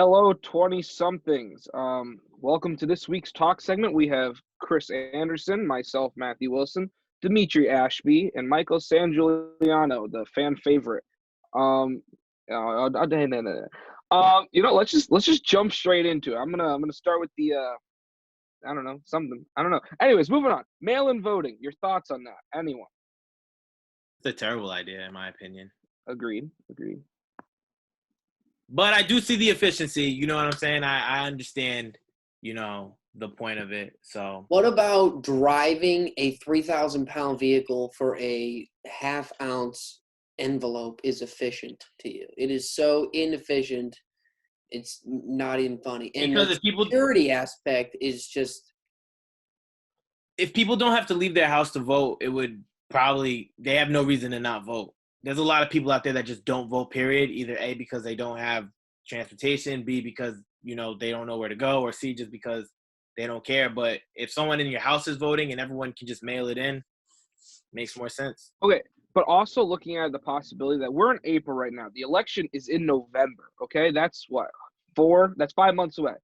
Hello, 20-somethings. Welcome to this week's talk segment. We have Chris Anderson, myself, Matthew Wilson, Dimitri Ashby, and Michael Sangiuliano, the fan favorite. Let's just jump straight into it. I'm gonna start with the I don't know, something. I don't know. Anyways, moving on. Mail-in voting. Your thoughts on that? Anyone? It's a terrible idea, in my opinion. Agreed. But I do see the efficiency. You know what I'm saying? I understand, the point of it. So What about driving a 3,000-pound vehicle for a half-ounce envelope is efficient to you? It is so inefficient, it's not even funny. And because the security aspect is just... if people don't have to leave their house to vote, it would probably – they have no reason to not vote. There's a lot of people out there that just don't vote, period, either A, because they don't have transportation, B, because, they don't know where to go, or C, just because they don't care. But if someone in your house is voting and everyone can just mail it in, makes more sense. Okay, but also looking at the possibility that we're in April right now. The election is in November, okay? That's what, 5 months away.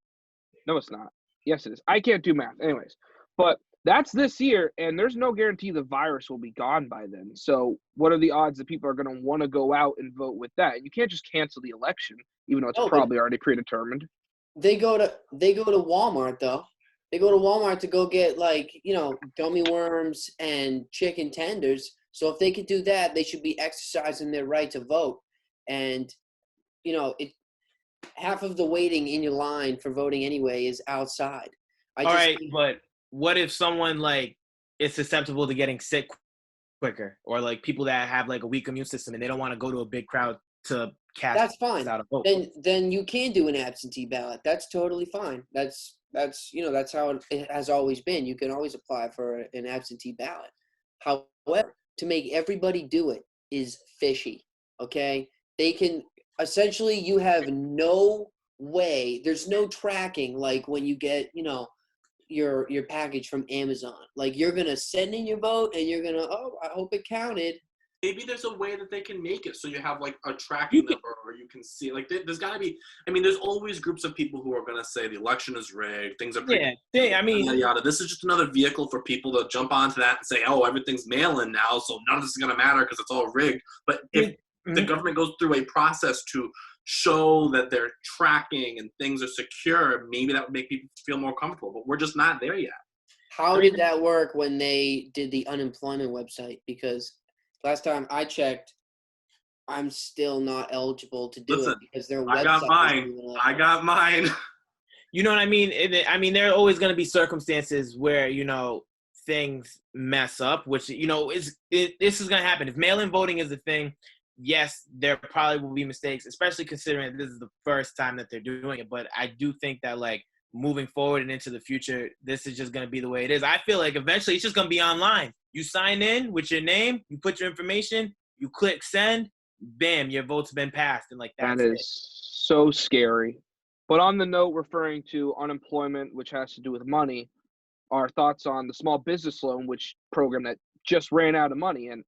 No, it's not. Yes, it is. I can't do math. Anyways, but that's this year, and there's no guarantee the virus will be gone by then. So what are the odds that people are going to want to go out and vote with that? You can't just cancel the election, even though it's probably already predetermined. They go to Walmart, though. They go to Walmart to go get, gummy worms and chicken tenders. So if they could do that, they should be exercising their right to vote. And, half of the waiting in your line for voting anyway is outside. But what if someone, is susceptible to getting sick quicker? Or, people that have, a weak immune system and they don't want to go to a big crowd to cast That's fine. out a vote? Then you can do an absentee ballot. That's totally fine. That's how it has always been. You can always apply for an absentee ballot. However, to make everybody do it is fishy, okay? They can – essentially you have no way – there's no tracking like when you get, your package from Amazon. Like you're going to send in your vote and you're going to, I hope it counted. Maybe there's a way that they can make it so you have a tracking number, or you can see there's got to be. I mean, there's always groups of people who are going to say the election is rigged, things are yada yada. This is just another vehicle for people to jump onto that and say, oh, everything's mail-in now, so none of this is going to matter because it's all rigged. But if the government goes through a process to show that they're tracking and things are secure, maybe that would make people feel more comfortable. But we're just not there yet. How did that work when they did the unemployment website? Because last time I checked, I'm still not eligible to do it because their website. I got mine. You know what I mean? There are always going to be circumstances where, things mess up, which, this is going to happen. If mail-in voting is a thing, yes, there probably will be mistakes, especially considering this is the first time that they're doing it. But I do think that, moving forward and into the future, this is just going to be the way it is. I feel like eventually it's just going to be online. You sign in with your name, you put your information, you click send, bam, your vote's been passed. And that is so scary. But on the note referring to unemployment, which has to do with money, our thoughts on the small business loan, which program that just ran out of money. And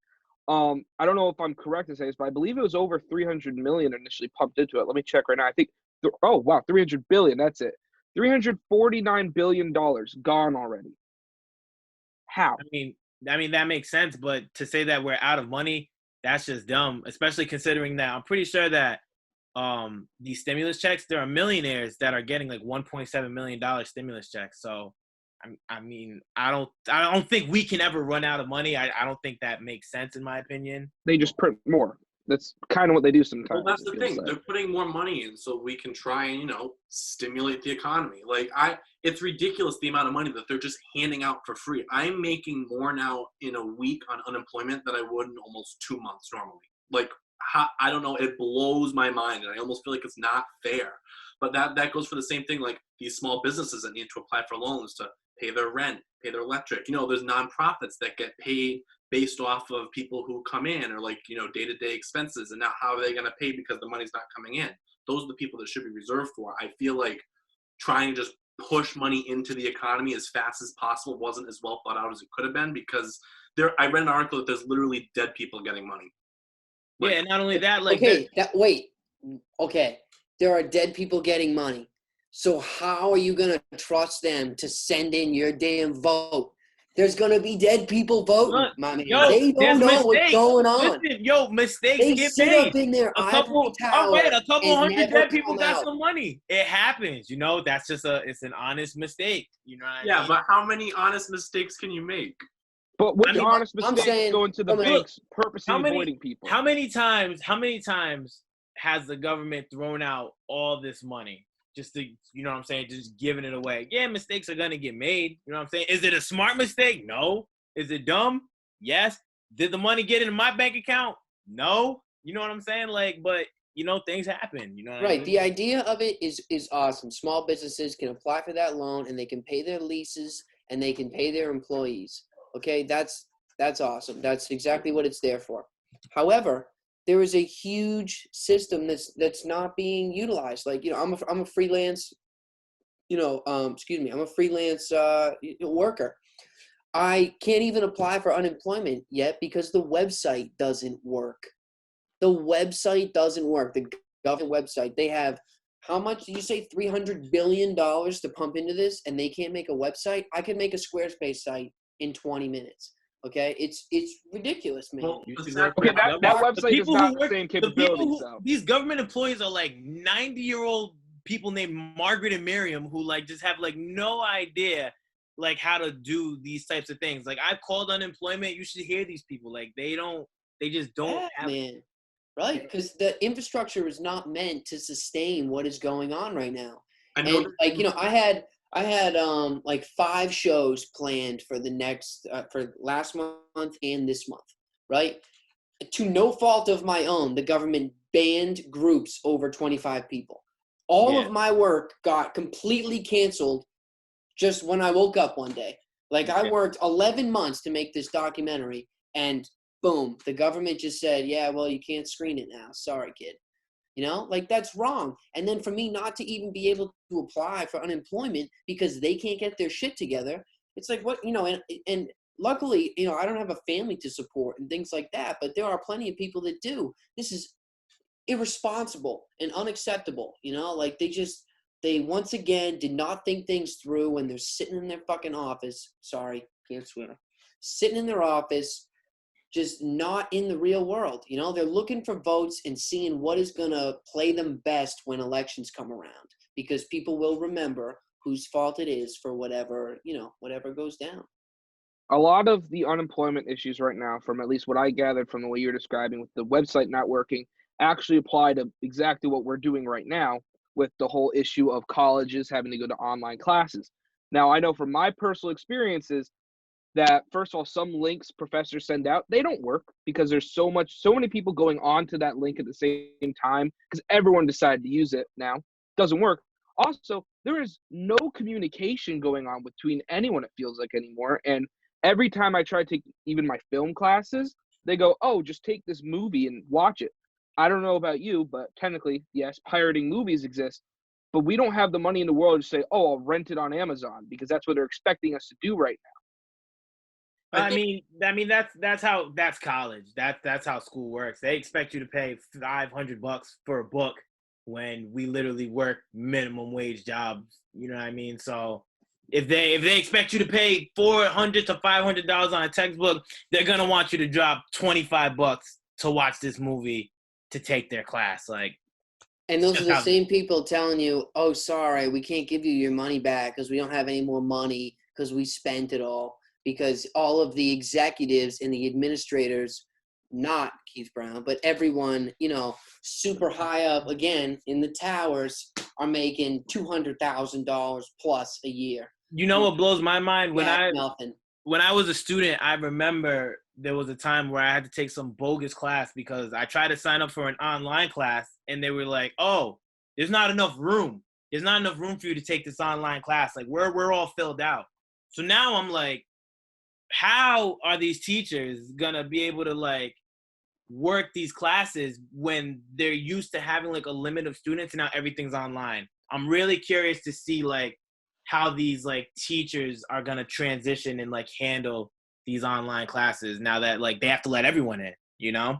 I don't know if I'm correct in saying this, but I believe it was over 300 million initially pumped into it. Let me check right now. I think, 300 billion. That's it. $349 billion gone already. How? I mean, that makes sense, but to say that we're out of money, that's just dumb, especially considering that I'm pretty sure that these stimulus checks, there are millionaires that are getting $1.7 million stimulus checks. So, I don't think we can ever run out of money. I don't think that makes sense, in my opinion. They just print more. That's kind of what they do sometimes. Well, that's the thing. They're putting more money in so we can try and, stimulate the economy. It's ridiculous the amount of money that they're just handing out for free. I'm making more now in a week on unemployment than I would in almost 2 months normally. I don't know. It blows my mind, and I almost feel like it's not fair. But that goes for the same thing, these small businesses that need to apply for loans to pay their rent, pay their electric. There's nonprofits that get paid based off of people who come in or day-to-day expenses, and now how are they going to pay because the money's not coming in? Those are the people that should be reserved for. I feel like trying to just push money into the economy as fast as possible wasn't as well thought out as it could have been, because I read an article that there's literally dead people getting money. And not only that, okay, there are dead people getting money. So how are you going to trust them to send in your damn vote? There's going to be dead people voting, Look, my man. yo, They there's don't know what's mistakes. going on. Listen, yo, mistakes They get sit made. up in their A ivory couple, all tower right, a couple and hundred never dead people come got out. some money. It happens, you know. That's just it's an honest mistake. You know what I Yeah, mean? but how many honest mistakes can you make? But which I mean, honest I'm mistakes saying go into the from a- banks purposely how many- avoiding people? How many times has the government thrown out all this money just to, you know what I'm saying, just giving it away? Yeah, mistakes are gonna get made. You know what I'm saying? Is it a smart mistake? No. Is it dumb? Yes. Did the money get into my bank account? No. You know what I'm saying? Like, but you know, things happen. You know what I Right. mean? The idea of it is awesome. Small businesses can apply for that loan and they can pay their leases and they can pay their employees. Okay, that's awesome. That's exactly what it's there for. However, there is a huge system that's not being utilized. Like, you know, I'm a freelance, I'm a freelance worker. I can't even apply for unemployment yet because the website doesn't work. The website doesn't work. The government website, they have, how much did you say, $300 billion to pump into this, and they can't make a website? I could make a Squarespace site in 20 minutes. Okay? It's ridiculous, man. Well, You the should sad work Okay, for that the website does people not who have the work, same the people capabilities, who, though. these government employees are like 90-year-old people named Margaret and Miriam who like just have like no idea like how to do these types of things. Like I've called unemployment. You should hear these people. Like they just don't Yeah, have. man. Right? Because the infrastructure is not meant to sustain what is going on right now. I know. And like, you know, I had like 5 shows planned for the next for last month and this month, right? To no fault of my own, the government banned groups over 25 people. All Yeah. of my work got completely canceled just when I woke up one day. Like I Yeah. worked 11 months to make this documentary, and boom, the government just said, yeah, well, you can't screen it now. Sorry, kid. You know, like that's wrong. And then for me not to even be able to apply for unemployment because they can't get their shit together, it's like, what, you know, and luckily, you know, I don't have a family to support and things like that, but there are plenty of people that do. This is irresponsible and unacceptable, you know, like they once again did not think things through when they're sitting in their fucking office. Sorry, can't swear. Sitting in their office, just not in the real world. You know, they're looking for votes and seeing what is going to play them best when elections come around, because people will remember whose fault it is for whatever, you know, whatever goes down. A lot of the unemployment issues right now, from at least what I gathered from the way you're describing with the website not working, actually apply to exactly what we're doing right now with the whole issue of colleges having to go to online classes. Now, I know from my personal experiences that, first of all, some links professors send out, they don't work because there's so many people going on to that link at the same time because everyone decided to use it now. Doesn't work. Also, there is no communication going on between anyone, it feels like, anymore. And every time I try to take even my film classes, they go, oh, just take this movie and watch it. I don't know about you, but technically, yes, pirating movies exist, but we don't have the money in the world to say, oh, I'll rent it on Amazon, because that's what they're expecting us to do right now. I mean that's college. That's how school works. They expect you to pay $500 for a book when we literally work minimum wage jobs. You know what I mean? So if they expect you to pay $400 to $500 on a textbook, they're gonna want you to drop $25 to watch this movie to take their class. Like, And those are the same people telling you, oh, sorry, we can't give you your money back because we don't have any more money because we spent it all. Because all of the executives and the administrators, not Keith Brown, but everyone, you know, super high up, again, in the towers, are making $200,000 plus a year. you know what blows my mind? When Nothing. I was a student, I remember there was a time where I had to take some bogus class because I tried to sign up for an online class and they were like, oh, there's not enough room. There's not enough room for you to take this online class. Like we're all filled out. So now I'm like, how are these teachers gonna be able to like work these classes when they're used to having like a limit of students and now everything's online? I'm really curious to see like how these like teachers are gonna transition and like handle these online classes now that like they have to let everyone in, you know?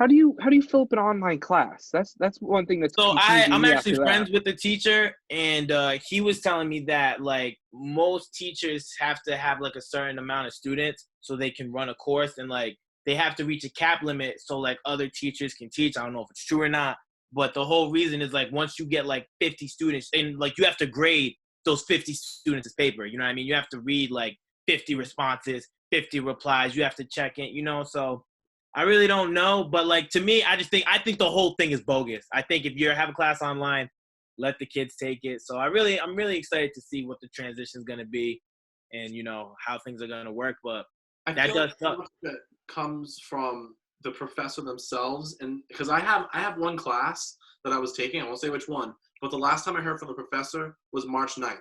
How do you fill up an online class? That's one thing that's So confusing I'm me actually after friends that. with the teacher, and he was telling me that like most teachers have to have like a certain amount of students so they can run a course, and like they have to reach a cap limit so like other teachers can teach. I don't know if it's true or not, but the whole reason is like once you get like 50 students, and like you have to grade those 50 students' paper. You know what I mean? You have to read like 50 responses, 50 replies. You have to check in. So. I really don't know, but like to me, I think the whole thing is bogus. I think if you have a class online, let the kids take it. So I'm really excited to see what the transition is going to be, and how things are going to work. But I that feel does like so suck. much of it comes from the professor themselves, and because I have one class that I was taking, I won't say which one, but the last time I heard from the professor was March 9th.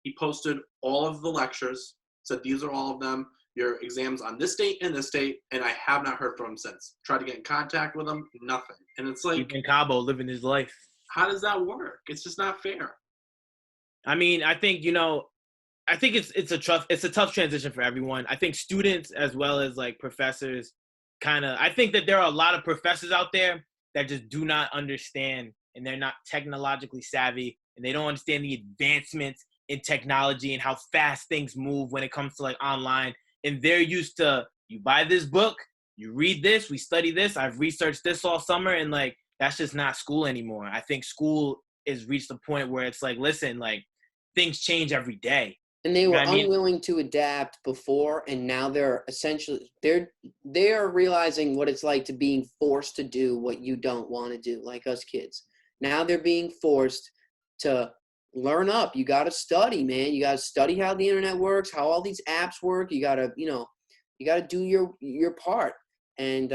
He posted all of the lectures, said these are all of them. Your exams on this date and this date, and I have not heard from him since. Tried to get in contact with him, nothing. And it's like, He's in Cabo living his life. how does that work? It's just not fair. I mean, I think it's a tough transition for everyone. I think students as well as like professors I think that there are a lot of professors out there that just do not understand, and they're not technologically savvy, and they don't understand the advancements in technology and how fast things move when it comes to like online. And they're used to, you buy this book, you read this, we study this, I've researched this all summer, and like that's just not school anymore. I think school has reached the point where it's like, listen, like things change every day. And they You know were what I mean? unwilling to adapt before, and now they're realizing what it's like to being forced to do what you don't want to do, like us kids. Now they're being forced to learn up. You got to study, man. You got to study how the internet works, how all these apps work. You got to, you got to do your part. And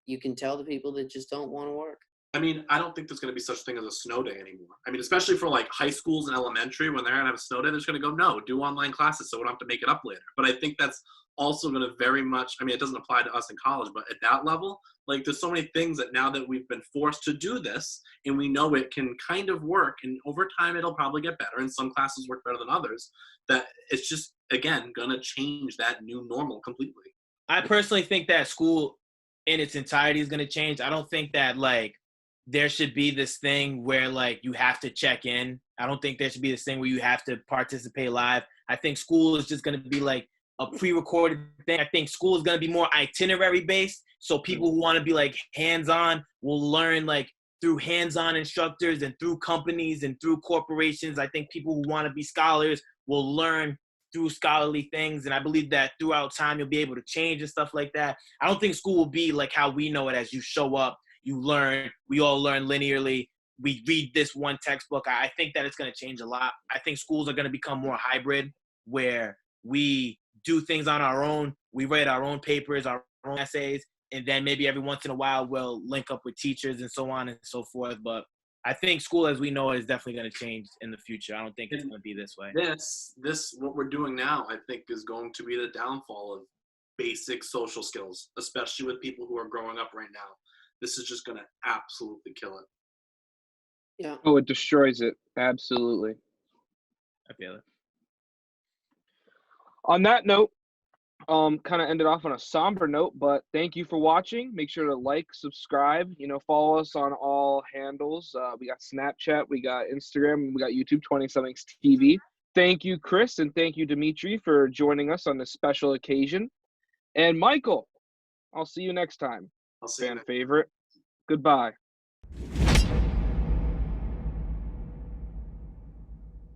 you can tell the people that just don't want to work. I mean, I don't think there's going to be such a thing as a snow day anymore. I mean, especially for like high schools and elementary, when they're going to have a snow day, they're just going to go, no, do online classes so we don't have to make it up later. But I think that's also going to very much, I mean, it doesn't apply to us in college, but at that level, like there's so many things that now that we've been forced to do this and we know it can kind of work, and over time it'll probably get better, and some classes work better than others, that it's just, again, going to change that new normal completely. I personally think that school in its entirety is going to change. I don't think that like there should be this thing where like you have to check in. I don't think there should be this thing where you have to participate live. I think school is just going to be like a pre-recorded thing. I think school is going to be more itinerary based. So people who want to be like hands-on will learn like through hands-on instructors and through companies and through corporations. I think people who want to be scholars will learn through scholarly things. And I believe that throughout time, you'll be able to change and stuff like that. I don't think school will be like how we know it, as you show up, you learn, we all learn linearly, we read this one textbook. I think that it's going to change a lot. I think schools are going to become more hybrid, where we do things on our own, we write our own papers, our own essays, and then maybe every once in a while we'll link up with teachers and so on and so forth. But I think school as we know it is definitely going to change in the future. I don't think it's going to be this way. This what we're doing now, I think, is going to be the downfall of basic social skills, especially with people who are growing up right now. This is just going to absolutely kill it. Yeah. Oh, it destroys it. Absolutely. I feel it. On that note, kind of ended off on a somber note, but thank you for watching. Make sure to like, subscribe, follow us on all handles. We got Snapchat, we got Instagram, we got YouTube, 20SomethingsTV. Thank you, Chris, and thank you, Dimitri, for joining us on this special occasion. And Michael, I'll see you next time. I'll see you Fan next. favorite. Goodbye.